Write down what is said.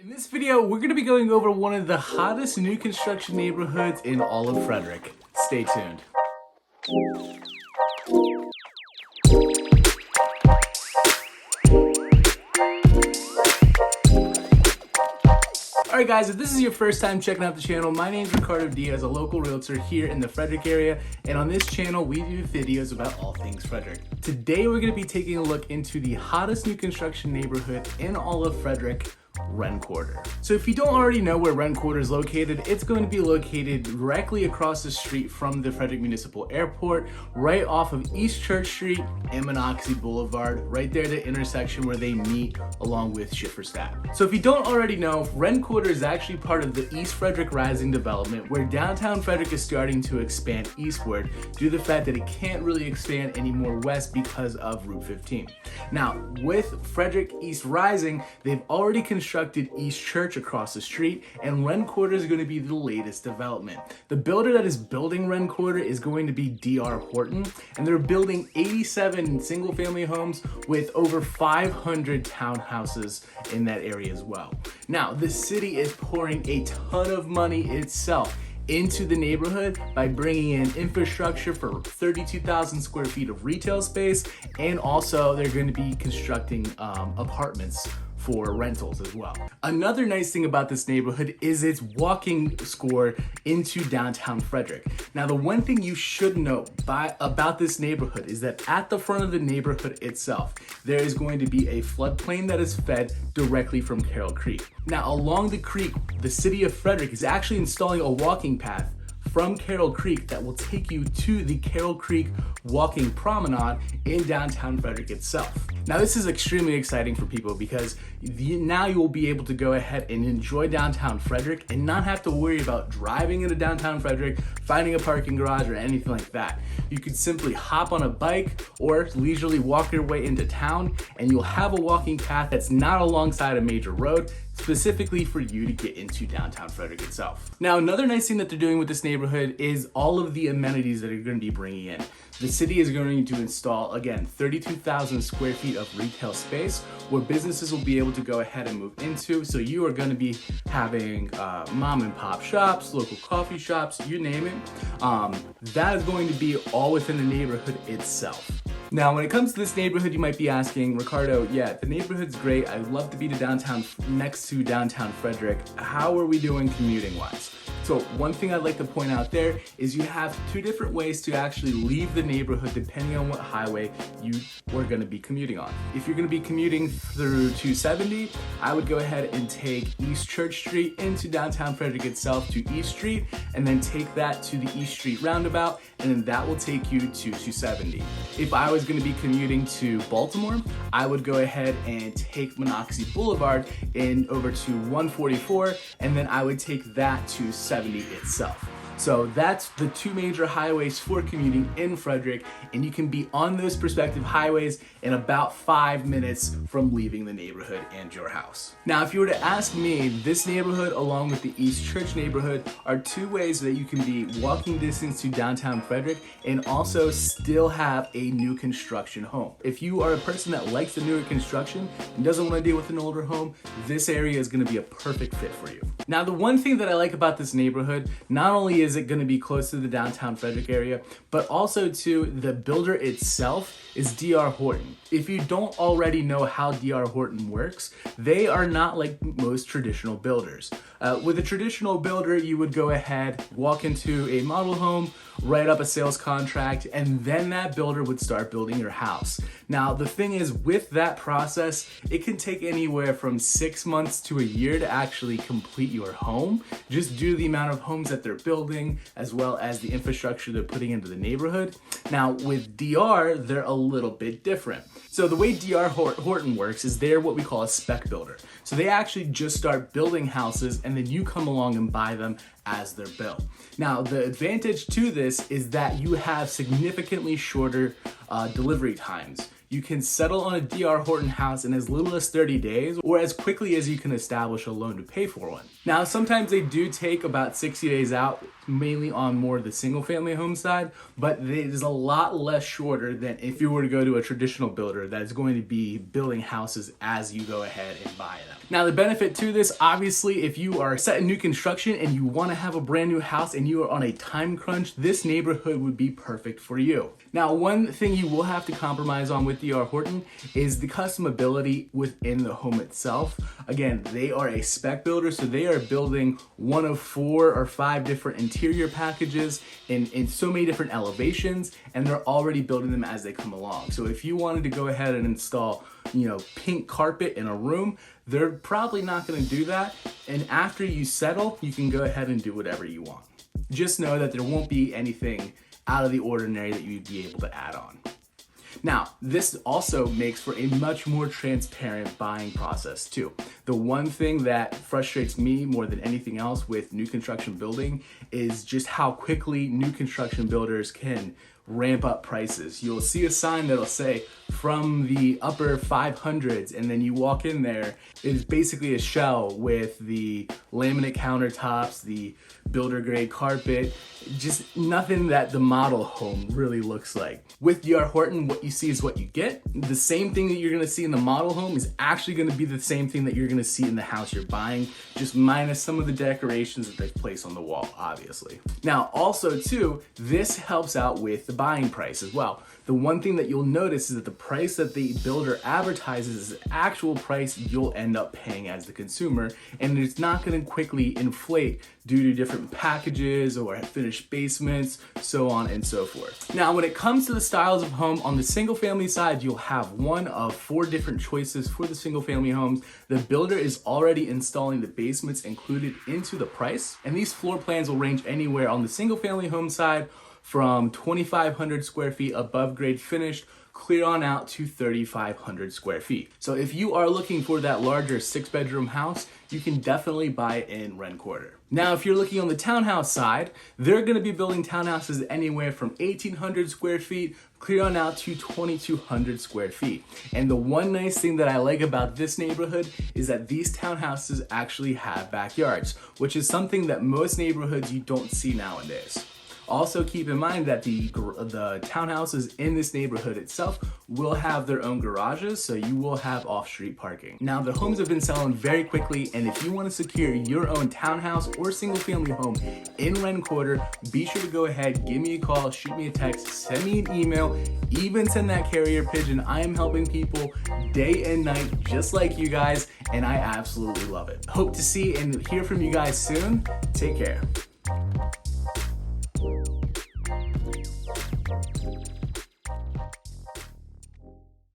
In this video, we're going to be going over one of the hottest new construction neighborhoods in all of Frederick. Stay tuned. Alright guys, if this is your first time checking out the channel, my name is Ricardo Diaz, a local realtor here in the Frederick area, and on this channel we do videos about all things Frederick. Today we're going to be taking a look into the hottest new construction neighborhood in all of Frederick, Renn Quarter. So if you don't already know where Renn Quarter is located, it's going to be located directly across the street from the Frederick Municipal Airport, right off of East Church Street and Monocacy Boulevard, right there the intersection where they meet along with Schiffer's Ave. So if you don't already know, Renn Quarter is actually part of the East Frederick Rising development, where downtown Frederick is starting to expand eastward due to the fact that it can't really expand any more west because of Route 15. Now, with Frederick East Rising, they've already constructed East Church across the street, and Renn Quarter is going to be the latest development. The builder that is building Renn Quarter is going to be Horton, and they're building 87 single-family homes with over 500 townhouses in that area as well. Now, the city is pouring a ton of money itself into the neighborhood by bringing in infrastructure for 32,000 square feet of retail space, and also they're going to be constructing apartments for rentals as well. Another nice thing about this neighborhood is its walking score into downtown Frederick. Now, the one thing you should know about this neighborhood is that at the front of the neighborhood itself, there is going to be a floodplain that is fed directly from Carroll Creek. Now, along the creek, the city of Frederick is actually installing a walking path from Carroll Creek that will take you to the Carroll Creek walking promenade in downtown Frederick itself. Now, this is extremely exciting for people because now you will be able to go ahead and enjoy downtown Frederick and not have to worry about driving into downtown Frederick, finding a parking garage, or anything like that. You could simply hop on a bike or leisurely walk your way into town, and you'll have a walking path that's not alongside a major road, specifically for you to get into downtown Frederick itself. Now, another nice thing that they're doing with this neighborhood is all of the amenities that are going to be bringing in. The city is going to install, again, 32,000 square feet of retail space where businesses will be able to go ahead and move into. So you are going to be having mom and pop shops, local coffee shops, you name it. That is going to be all within the neighborhood itself. Now, when it comes to this neighborhood, you might be asking, Ricardo, yeah, the neighborhood's great. I'd love to be next to downtown Frederick. How are we doing commuting wise? So one thing I'd like to point out there is you have two different ways to actually leave the neighborhood depending on what highway you are going to be commuting on. If you're going to be commuting through 270, I would go ahead and take East Church Street into downtown Frederick itself to East Street, and then take that to the East Street roundabout, and then that will take you to 270. If I was going to be commuting to Baltimore, I would go ahead and take Monocacy Boulevard over to 144, and then I would take that to 70 itself. So that's the two major highways for commuting in Frederick, and you can be on those respective highways in about 5 minutes from leaving the neighborhood and your house. Now, if you were to ask me, this neighborhood along with the East Church neighborhood are two ways that you can be walking distance to downtown Frederick and also still have a new construction home. If you are a person that likes the newer construction and doesn't want to deal with an older home, this area is going to be a perfect fit for you. Now, the one thing that I like about this neighborhood, not only is it going to be close to the downtown Frederick area, but also to the builder itself is Horton. If you don't already know how Horton works, they are not like most traditional builders. With a traditional builder, you would go ahead, walk into a model home, write up a sales contract, and then that builder would start building your house. Now, the thing is, with that process, it can take anywhere from 6 months to a year to actually complete your home, just due to the amount of homes that they're building, as well as the infrastructure they're putting into the neighborhood. Now, with they're a little bit different. So the way Horton works is they're what we call a spec builder. So they actually just start building houses, and then you come along and buy them as they're built. Now, the advantage to this is that you have significantly shorter delivery times. you can settle on a DR Horton house in as little as 30 days or as quickly as you can establish a loan to pay for one. Now, sometimes they do take about 60 days out, mainly on more of the single family home side, but it is a lot less shorter than if you were to go to a traditional builder that is going to be building houses as you go ahead and buy them. Now, the benefit to this, obviously, if you are set in new construction and you want to have a brand new house and you are on a time crunch, this neighborhood would be perfect for you. Now, one thing you will have to compromise on with DR Horton is the customability within the home itself. Again, they are a spec builder, so they are building one of 4 or 5 different interior packages in so many different elevations, and they're already building them as they come along. So if you wanted to go ahead and install, pink carpet in a room, they're probably not going to do that. And after you settle, you can go ahead and do whatever you want. Just know that there won't be anything out of the ordinary that you'd be able to add on. Now, this also makes for a much more transparent buying process too. The one thing that frustrates me more than anything else with new construction building is just how quickly new construction builders can ramp up prices. You'll see a sign that'll say from the upper 500s, and then you walk in there, it is basically a shell with the laminate countertops, the builder grade carpet, just nothing that the model home really looks like. With DR Horton, what you see is what you get. The same thing that you're gonna see in the model home is actually gonna be the same thing that you're gonna see in the house you're buying, just minus some of the decorations that they've placed on the wall, obviously. Now, also too, this helps out with the buying price as well. The one thing that you'll notice is that the price that the builder advertises is the actual price you'll end up paying as the consumer, and it's not gonna quickly inflate due to different packages or finished basements, so on and so forth. Now, when it comes to the styles of home, on the single family side, you'll have one of 4 different choices for the single family homes. The builder is already installing the basements included into the price, and these floor plans will range anywhere on the single family home side from 2,500 square feet above grade finished clear on out to 3,500 square feet. So if you are looking for that larger 6-bedroom house, you can definitely buy it in Renn Quarter. Now, if you're looking on the townhouse side, they're gonna be building townhouses anywhere from 1,800 square feet clear on out to 2,200 square feet. And the one nice thing that I like about this neighborhood is that these townhouses actually have backyards, which is something that most neighborhoods you don't see nowadays. Also, keep in mind that the townhouses in this neighborhood itself will have their own garages, so you will have off-street parking. Now, the homes have been selling very quickly, and if you want to secure your own townhouse or single-family home in Renn Quarter, be sure to go ahead, give me a call, shoot me a text, send me an email, even send that carrier pigeon. I am helping people day and night, just like you guys, and I absolutely love it. Hope to see and hear from you guys soon. Take care.